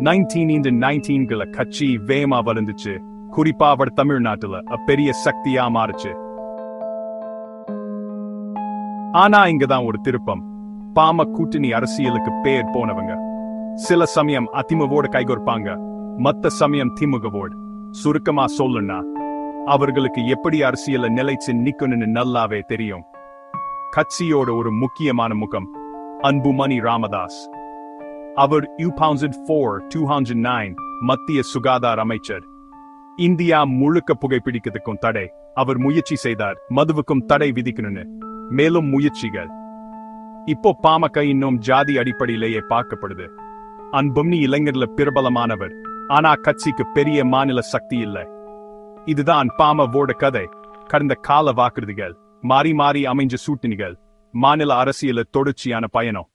1919கள கட்சி வேகமா வளர்ந்துச்சு. குறிப்பா அவர் தமிழ்நாட்டுல பெரிய சக்தியா மாறுச்சு. ஆனா இங்கதான் ஒரு திருப்பம். பாம கூட்டணி அரசியலுக்கு பேர் போனவங்க சில சமயம் அதிமுகவோட கைகோர்ப்பாங்க, மத்த சமயம் திமுகவோடு. சுருக்கமா சொல்லுன்னா அவர்களுக்கு எப்படி அரசியல நிலைச்சு நிக்கணும்னு நல்லாவே தெரியும். கட்சியோட ஒரு முக்கியமான முகம் அன்புமணி ராமதாஸ். அவர் 2004-2009 மத்திய சுகாதார அமைச்சர். இந்தியா முழுக்க புகைப்பிடிக்கிறதுக்கும் தடை அவர் முயற்சி செய்தார். மதுவுக்கும் தடை விதிக்கணும்னு மேலும் முயற்சிகள். இப்போ பாமக இன்னும் ஜாதி அடிப்படையிலேயே பார்க்கப்படுது. அன்புமணி இளைஞர்ல பிரபலமானவர், ஆனா கட்சிக்கு பெரிய மாநில சக்தி இல்லை. இதுதான் பாமவோட கதை. கடந்த கால வாக்குறுதிகள், மாறி மாறி அமைஞ்ச சூட்டினிகள், மாநில அரசியல தொடர்ச்சியான பயணம்.